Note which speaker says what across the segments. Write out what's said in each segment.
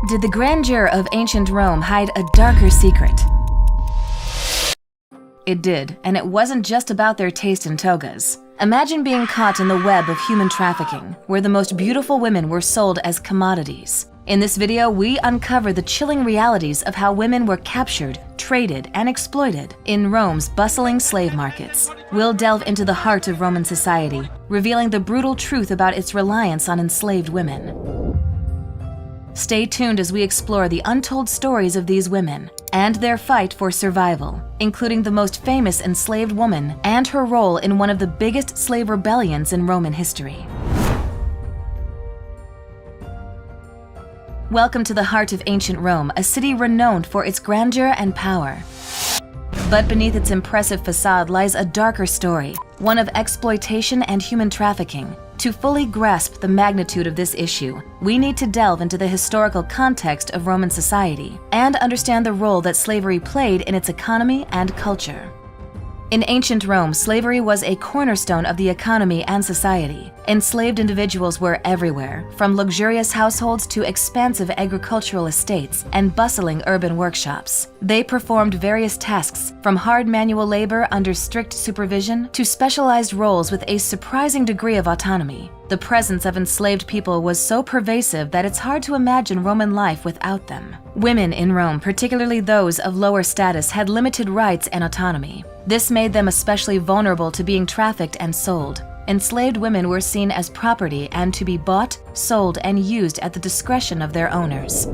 Speaker 1: Did the grandeur of ancient Rome hide a darker secret? It did, and it wasn't just about their taste in togas. Imagine being caught in the web of human trafficking, where the most beautiful women were sold as commodities. In this video, we uncover the chilling realities of how women were captured, traded, and exploited in Rome's bustling slave markets. We'll delve into the heart of Roman society, revealing the brutal truth about its reliance on enslaved women. Stay tuned as we explore the untold stories of these women and their fight for survival, including the most famous enslaved woman and her role in one of the biggest slave rebellions in Roman history. Welcome to the heart of ancient Rome, a city renowned for its grandeur and power. But beneath its impressive facade lies a darker story, one of exploitation and human trafficking. To fully grasp the magnitude of this issue, we need to delve into the historical context of Roman society and understand the role that slavery played in its economy and culture. In ancient Rome, slavery was a cornerstone of the economy and society. Enslaved individuals were everywhere, from luxurious households to expansive agricultural estates and bustling urban workshops. They performed various tasks, from hard manual labor under strict supervision to specialized roles with a surprising degree of autonomy. The presence of enslaved people was so pervasive that it's hard to imagine Roman life without them. Women in Rome, particularly those of lower status, had limited rights and autonomy. This made them especially vulnerable to being trafficked and sold. Enslaved women were seen as property and to be bought, sold, and used at the discretion of their owners.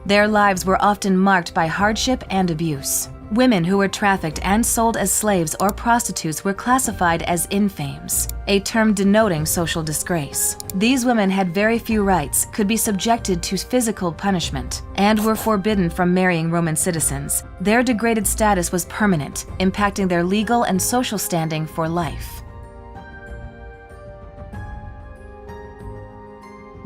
Speaker 1: Their lives were often marked by hardship and abuse. Women who were trafficked and sold as slaves or prostitutes were classified as infames, a term denoting social disgrace. These women had very few rights, could be subjected to physical punishment, and were forbidden from marrying Roman citizens. Their degraded status was permanent, impacting their legal and social standing for life.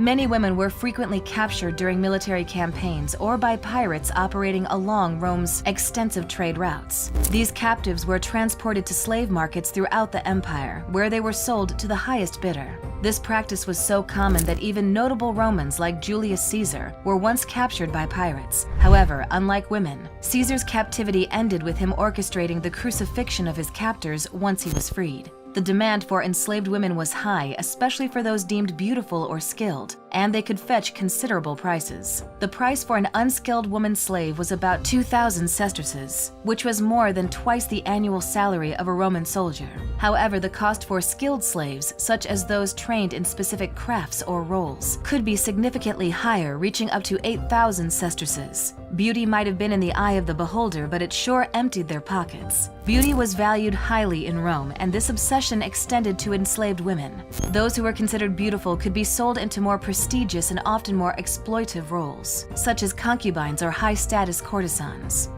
Speaker 1: Many women were frequently captured during military campaigns or by pirates operating along Rome's extensive trade routes. These captives were transported to slave markets throughout the empire, where they were sold to the highest bidder. This practice was so common that even notable Romans like Julius Caesar were once captured by pirates. However, unlike women, Caesar's captivity ended with him orchestrating the crucifixion of his captors once he was freed. The demand for enslaved women was high, especially for those deemed beautiful or skilled, and they could fetch considerable prices. The price for an unskilled woman slave was about 2,000 sesterces, which was more than twice the annual salary of a Roman soldier. However, the cost for skilled slaves, such as those trained in specific crafts or roles, could be significantly higher, reaching up to 8,000 sesterces. Beauty might have been in the eye of the beholder, but it sure emptied their pockets. Beauty was valued highly in Rome, and this obsession extended to enslaved women. Those who were considered beautiful could be sold into more prestigious and often more exploitive roles, such as concubines or high-status courtesans.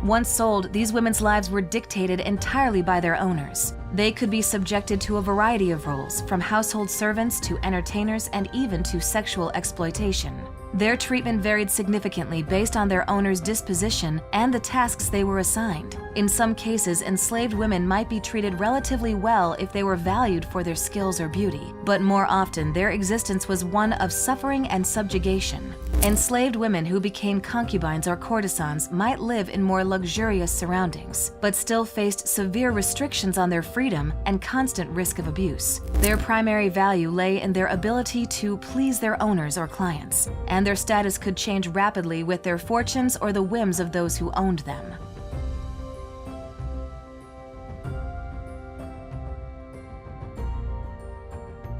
Speaker 1: Once sold, these women's lives were dictated entirely by their owners. They could be subjected to a variety of roles, from household servants to entertainers and even to sexual exploitation. Their treatment varied significantly based on their owner's disposition and the tasks they were assigned. In some cases, enslaved women might be treated relatively well if they were valued for their skills or beauty, but more often their existence was one of suffering and subjugation. Enslaved women who became concubines or courtesans might live in more luxurious surroundings, but still faced severe restrictions on their freedom and constant risk of abuse. Their primary value lay in their ability to please their owners or clients, and their status could change rapidly with their fortunes or the whims of those who owned them.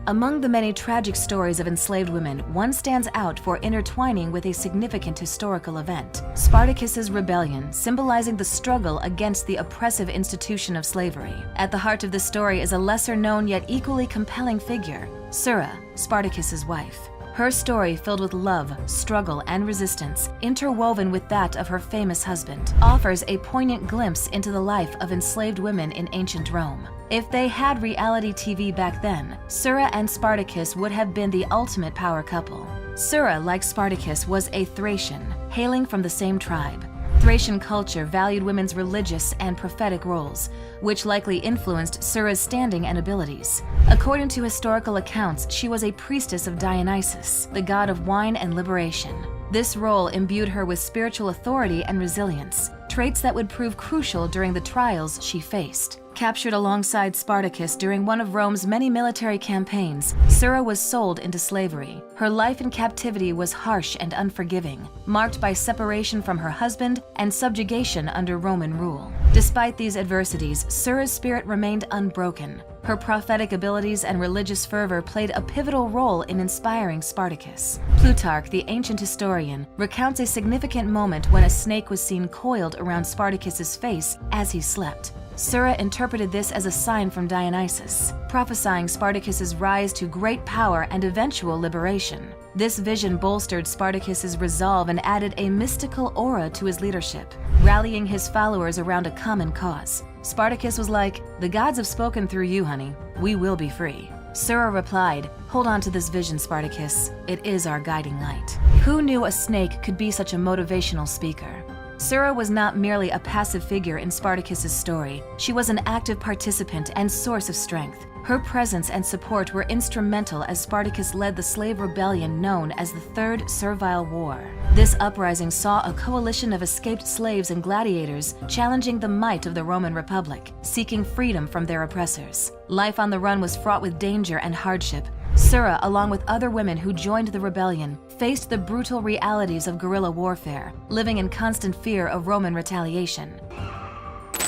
Speaker 1: Among the many tragic stories of enslaved women, one stands out for intertwining with a significant historical event: Spartacus's rebellion, symbolizing the struggle against the oppressive institution of slavery. At the heart of the story is a lesser-known yet equally compelling figure, Sura, Spartacus's wife. Her story, filled with love, struggle, and resistance, interwoven with that of her famous husband, offers a poignant glimpse into the life of enslaved women in ancient Rome. If they had reality TV back then, Sura and Spartacus would have been the ultimate power couple. Sura, like Spartacus, was a Thracian, hailing from the same tribe. Thracian culture valued women's religious and prophetic roles, which likely influenced Sura's standing and abilities. According to historical accounts, she was a priestess of Dionysus, the god of wine and liberation. This role imbued her with spiritual authority and resilience, traits that would prove crucial during the trials she faced. Captured alongside Spartacus during one of Rome's many military campaigns, Sura was sold into slavery. Her life in captivity was harsh and unforgiving, marked by separation from her husband and subjugation under Roman rule. Despite these adversities, Sura's spirit remained unbroken. Her prophetic abilities and religious fervor played a pivotal role in inspiring Spartacus. Plutarch, the ancient historian, recounts a significant moment when a snake was seen coiled around Spartacus's face as he slept. Sura interpreted this as a sign from Dionysus, prophesying Spartacus's rise to great power and eventual liberation. This vision bolstered Spartacus's resolve and added a mystical aura to his leadership, rallying his followers around a common cause. Spartacus was like, "The gods have spoken through you, honey. We will be free." Sura replied, "Hold on to this vision, Spartacus. It is our guiding light." Who knew a snake could be such a motivational speaker? Sura was not merely a passive figure in Spartacus's story. She was an active participant and source of strength. Her presence and support were instrumental as Spartacus led the slave rebellion known as the Third Servile War. This uprising saw a coalition of escaped slaves and gladiators challenging the might of the Roman Republic, seeking freedom from their oppressors. Life on the run was fraught with danger and hardship. Sura, along with other women who joined the rebellion, faced the brutal realities of guerrilla warfare, living in constant fear of Roman retaliation.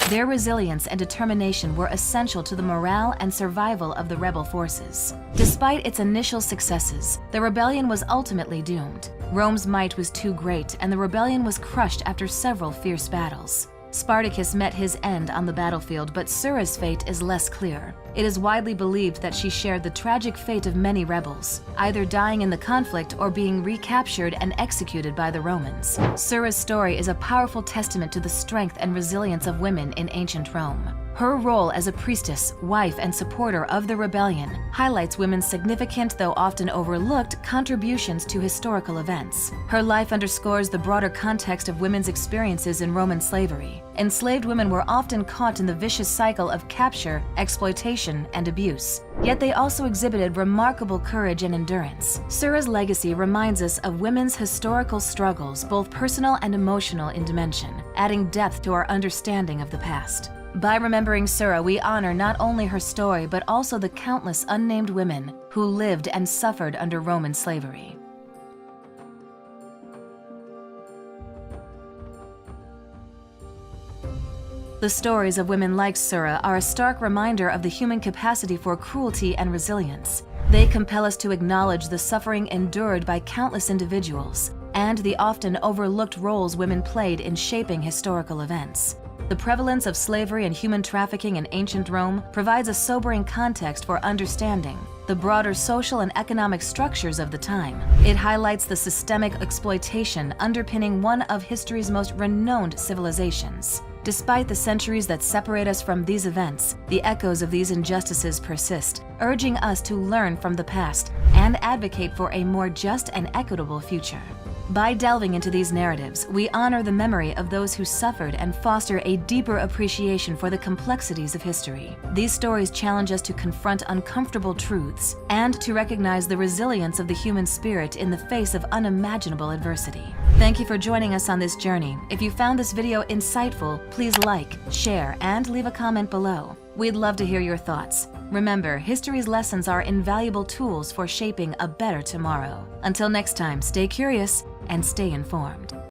Speaker 1: Their resilience and determination were essential to the morale and survival of the rebel forces. Despite its initial successes, the rebellion was ultimately doomed. Rome's might was too great, and the rebellion was crushed after several fierce battles. Spartacus met his end on the battlefield, but Sura's fate is less clear. It is widely believed that she shared the tragic fate of many rebels, either dying in the conflict or being recaptured and executed by the Romans. Sura's story is a powerful testament to the strength and resilience of women in ancient Rome. Her role as a priestess, wife, and supporter of the rebellion highlights women's significant, though often overlooked, contributions to historical events. Her life underscores the broader context of women's experiences in Roman slavery. Enslaved women were often caught in the vicious cycle of capture, exploitation, and abuse. Yet they also exhibited remarkable courage and endurance. Sura's legacy reminds us of women's historical struggles, both personal and emotional in dimension, adding depth to our understanding of the past. By remembering Sura, we honor not only her story, but also the countless unnamed women who lived and suffered under Roman slavery. The stories of women like Sura are a stark reminder of the human capacity for cruelty and resilience. They compel us to acknowledge the suffering endured by countless individuals and the often overlooked roles women played in shaping historical events. The prevalence of slavery and human trafficking in ancient Rome provides a sobering context for understanding the broader social and economic structures of the time. It highlights the systemic exploitation underpinning one of history's most renowned civilizations. Despite the centuries that separate us from these events, the echoes of these injustices persist, urging us to learn from the past and advocate for a more just and equitable future. By delving into these narratives, we honor the memory of those who suffered and foster a deeper appreciation for the complexities of history. These stories challenge us to confront uncomfortable truths and to recognize the resilience of the human spirit in the face of unimaginable adversity. Thank you for joining us on this journey. If you found this video insightful, please like, share, and leave a comment below. We'd love to hear your thoughts. Remember, history's lessons are invaluable tools for shaping a better tomorrow. Until next time, stay curious and stay informed.